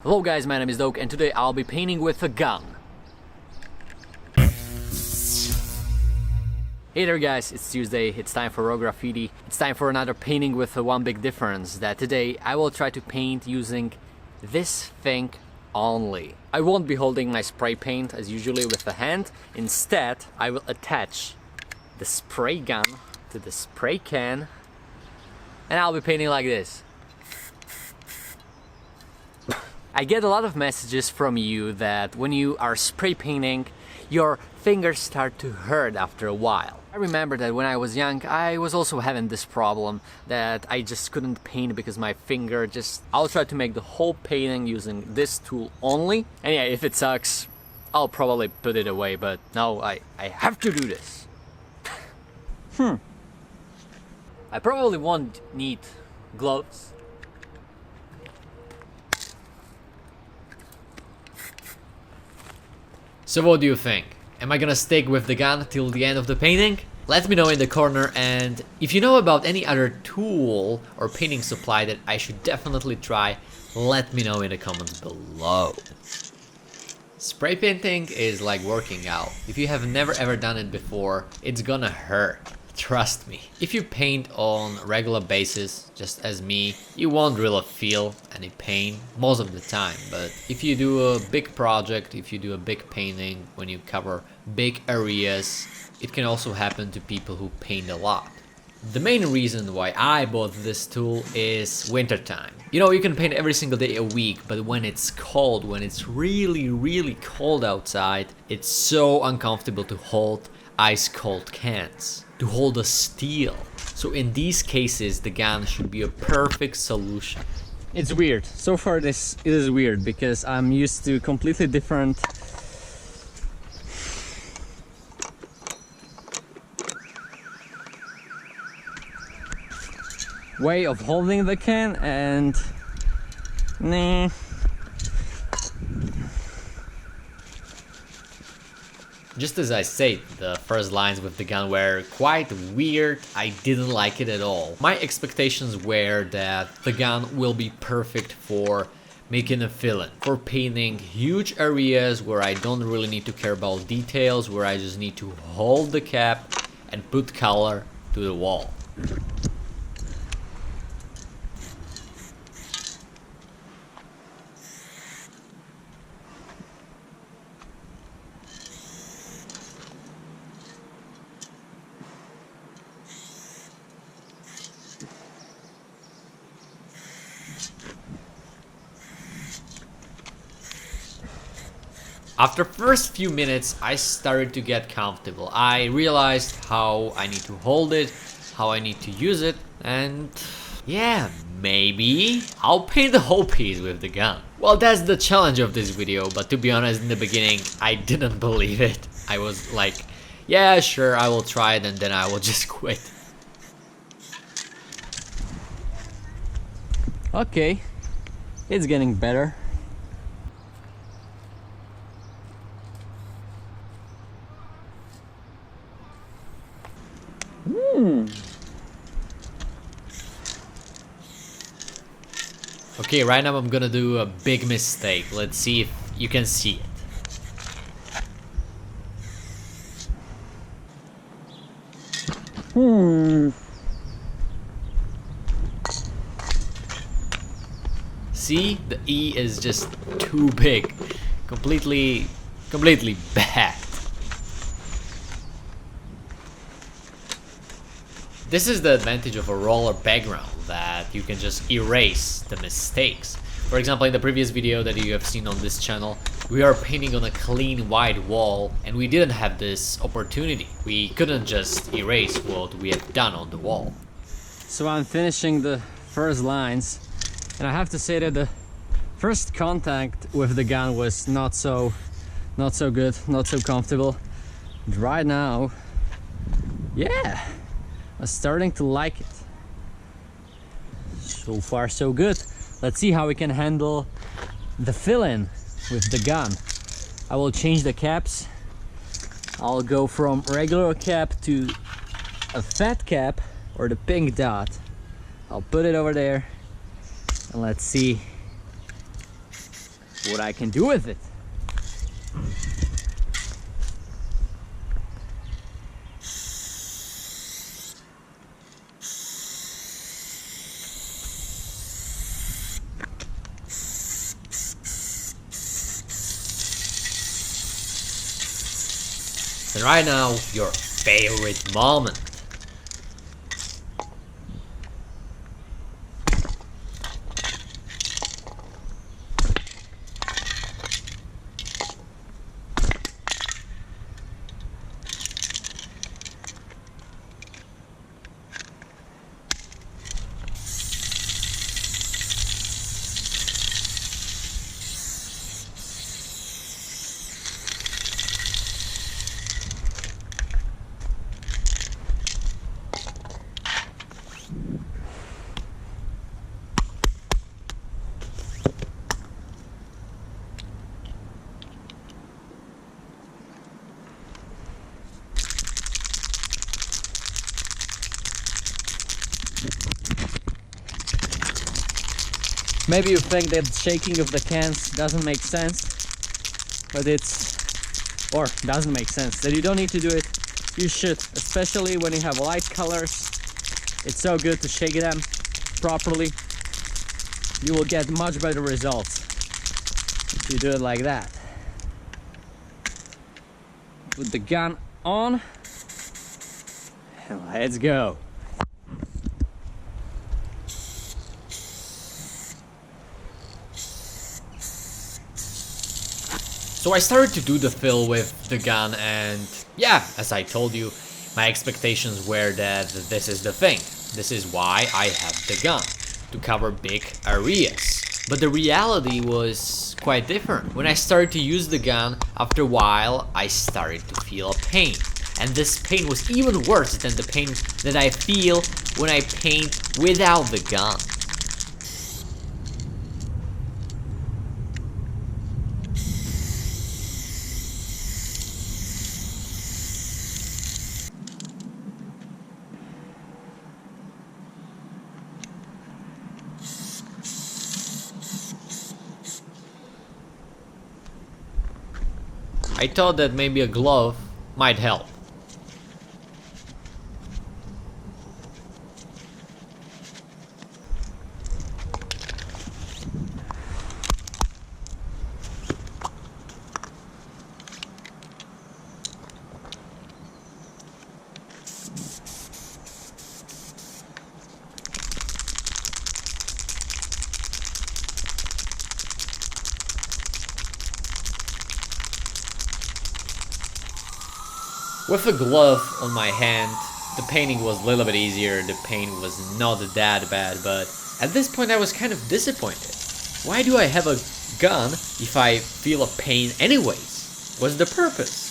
Hello guys, my name is Doke and today I'll be painting with a gun. Hey there guys, it's Tuesday, it's time for Graffiti. It's time for another painting with one big difference, that today I will try to paint using this thing only. I won't be holding my spray paint as usually with the hand. Instead, I will attach the spray gun to the spray can and I'll be painting like this. I get a lot of messages from you that when you are spray painting, your fingers start to hurt after a while. I remember that when I was young, I was also having this problem that I just couldn't paint because my finger just... I'll try to make the whole painting using this tool only. And yeah, if it sucks, I'll probably put it away, but no, I have to do this. I probably won't need gloves. So what do you think? Am I gonna stick with the gun till the end of the painting? Let me know in the corner, and if you know about any other tool or painting supply that I should definitely try, let me know in the comments below. Spray painting is like working out. If you have never ever done it before, it's gonna hurt. Trust me. If you paint on a regular basis, just as me, you won't really feel any pain most of the time. But if you do a big project, if you do a big painting, when you cover big areas, it can also happen to people who paint a lot. The main reason why I bought this tool is wintertime. You know, you can paint every single day a week, but when it's cold, when it's really cold outside, it's so uncomfortable to hold ice cold cans, to hold a steel. So in these cases, the gun should be a perfect solution. It's weird. So far it is weird because I'm used to completely different way of holding the can, and nah. Just as I said, the first lines with the gun were quite weird. I didn't like it at all. My expectations were that the gun will be perfect for making a fill-in, for painting huge areas where I don't really need to care about details, where I just need to hold the cap and put color to the wall. After first few minutes, I started to get comfortable. I realized how I need to hold it, how I need to use it, and yeah, maybe I'll paint the whole piece with the gun. Well, that's the challenge of this video, but to be honest, in the beginning, I didn't believe it. I was like, yeah, sure, I will try it, and then I will just quit. Okay, it's getting better. Okay, right now I'm gonna do a big mistake. Let's see if you can see it. See, the E is just too big. Completely bad. This is the advantage of a roller background, that you can just erase the mistakes. For example, in the previous video that you have seen on this channel, we are painting on a clean white wall and we didn't have this opportunity. We couldn't just erase what we have done on the wall. So I'm finishing the first lines, and I have to say that the first contact with the gun was not so good, not so comfortable. But right now, yeah, I'm starting to like it. So far so good. Let's see how we can handle the fill-in with the gun. I will change the caps. I'll go from regular cap to a fat cap, or the pink dot. I'll put it over there and let's see what I can do with it. And right now, your favorite moment. Maybe you think that shaking of the cans doesn't make sense, but or doesn't make sense, that you don't need to do it. You should, especially when you have light colors. It's so good to shake them properly. You will get much better results if you do it like that. Put the gun on, and let's go. So I started to do the fill with the gun, and yeah, as I told you, my expectations were that this is the thing. This is why I have the gun, to cover big areas. But the reality was quite different. When I started to use the gun, after a while, I started to feel pain. And this pain was even worse than the pain that I feel when I paint without the gun. I thought that maybe a glove might help. With a glove on my hand, the painting was a little bit easier, the pain was not that bad, but at this point I was kind of disappointed. Why do I have a gun if I feel a pain anyways? What's the purpose?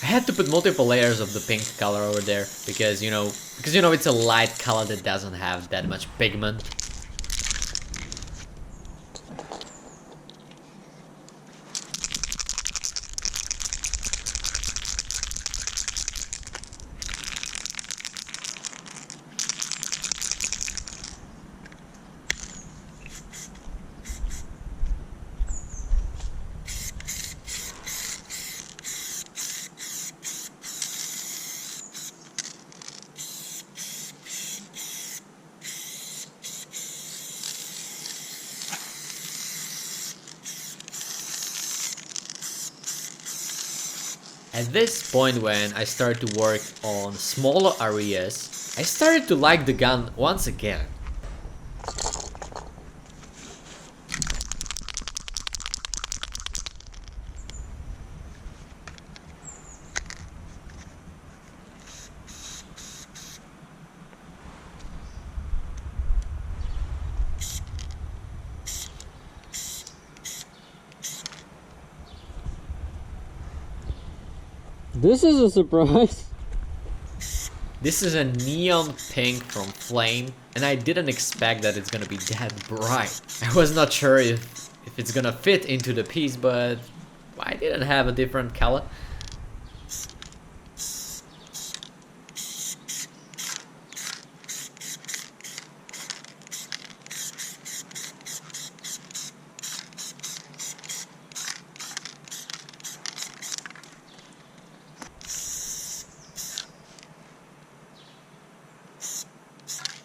I had to put multiple layers of the pink color over there because you know it's a light color that doesn't have that much pigment. At this point, when I started to work on smaller areas, I started to like the gun once again. This is a surprise. This is a neon pink from Flame, and I didn't expect that it's gonna be that bright. I was not sure if it's gonna fit into the piece, but Why didn't it have a different color?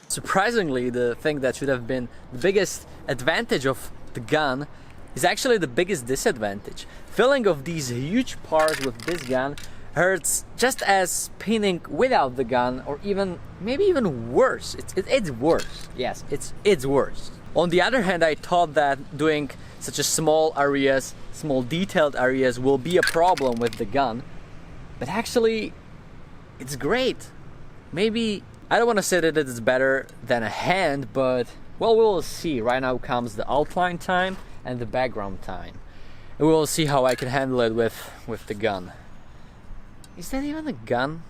Surprisingly, the thing that should have been the biggest advantage of the gun is actually the biggest disadvantage. Filling of these huge parts with this gun hurts just as painting without the gun, or even maybe even worse. It's worse. Yes, it's worse. On the other hand, I thought that doing such a small areas, small detailed areas will be a problem with the gun, but actually it's great. Maybe I don't want to say that it's better than a hand, but well, we will see. Right now comes the outline time and the background time. And we will see how I can handle it with the gun. Is that even a gun?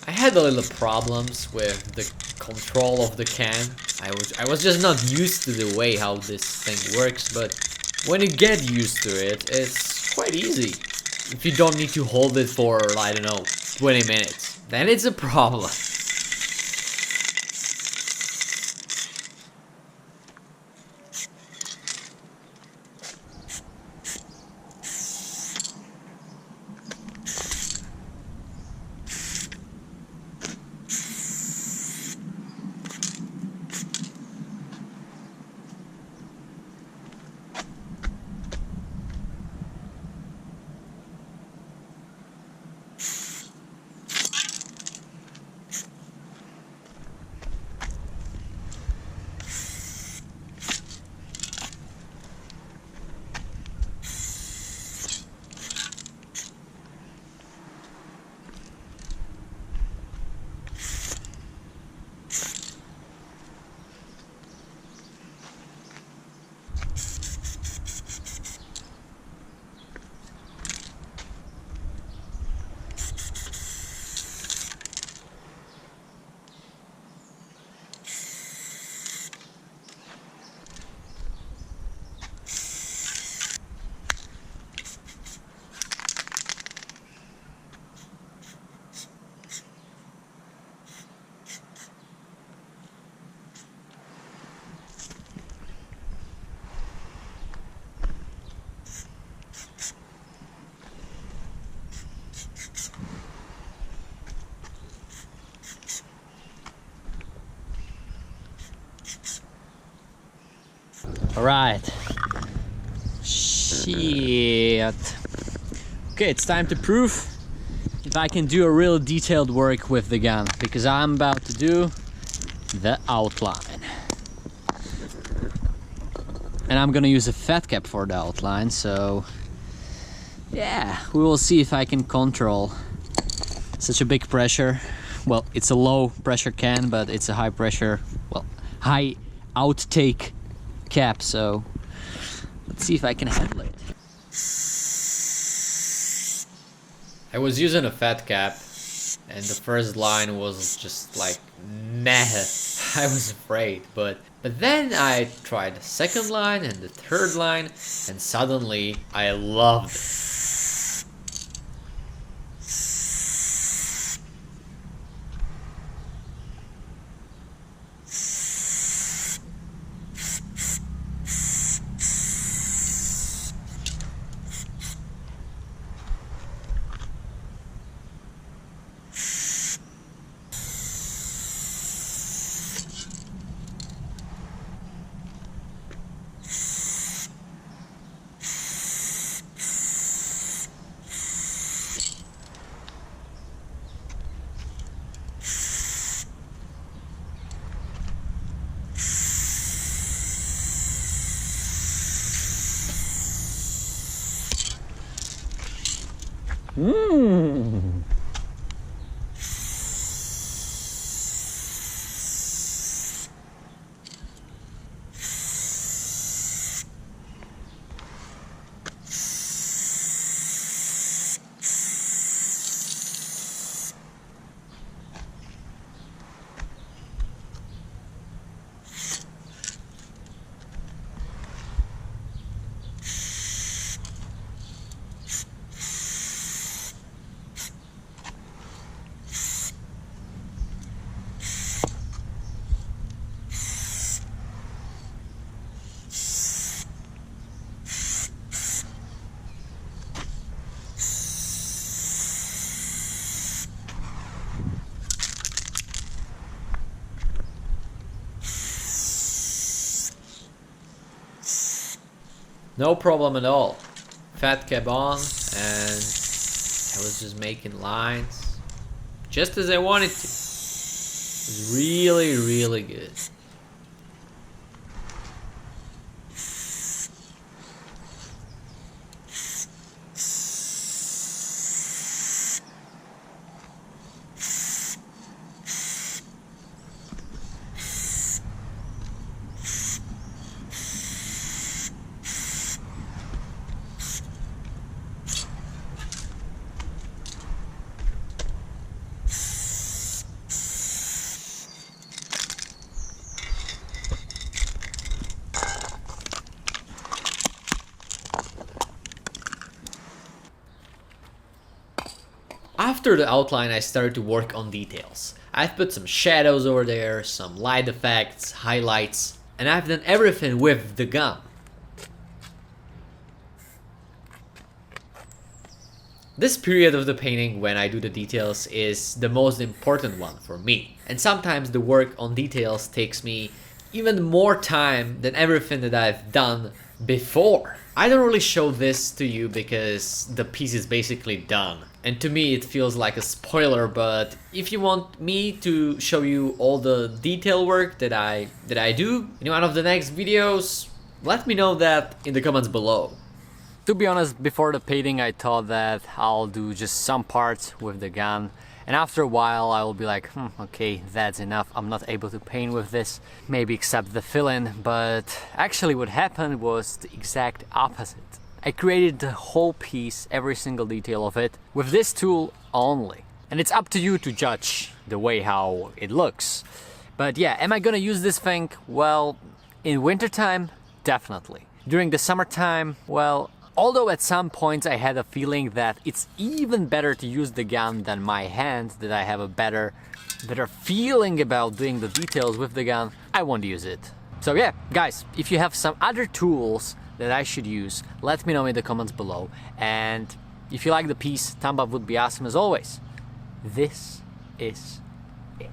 I had a little problems with the control of the can. I was just not used to the way how this thing works, but when you get used to it, it's quite easy. If you don't need to hold it for, I don't know, 20 minutes, then it's a problem. Alright. Shit. Okay, it's time to prove if I can do a real detailed work with the gun, because I'm about to do the outline. And I'm gonna use a fat cap for the outline, so yeah, we will see if I can control such a big pressure. Well, it's a low pressure can, but it's a high pressure, well, high outtake cap, so let's see if I can handle it. I was using a fat cap, and the first line was just like, meh. I was afraid, but then I tried the second line and the third line, and suddenly I loved it. No problem at all. Fat cap on, and I was just making lines just as I wanted to. It was really, really good. After the outline, I started to work on details. I've put some shadows over there, some light effects, highlights, and I've done everything with the gun. This period of the painting when I do the details is the most important one for me, and sometimes the work on details takes me even more time than everything that I've done before. I don't really show this to you because the piece is basically done, and to me it feels like a spoiler, but if you want me to show you all the detail work that I do in one of the next videos, let me know that in the comments below. To be honest, before the painting I thought that I'll do just some parts with the gun, and after a while I will be like, okay, that's enough, I'm not able to paint with this, maybe except the fill-in, but actually what happened was the exact opposite. I created the whole piece, every single detail of it, with this tool only. And it's up to you to judge the way how it looks. But yeah, am I gonna use this thing? Well, in wintertime, definitely. During the summertime, well, although at some points I had a feeling that it's even better to use the gun than my hand, that I have a better feeling about doing the details with the gun, I won't use it. So yeah, guys, if you have some other tools that I should use, let me know in the comments below. And if you like the piece, thumb up would be awesome as always. This is it.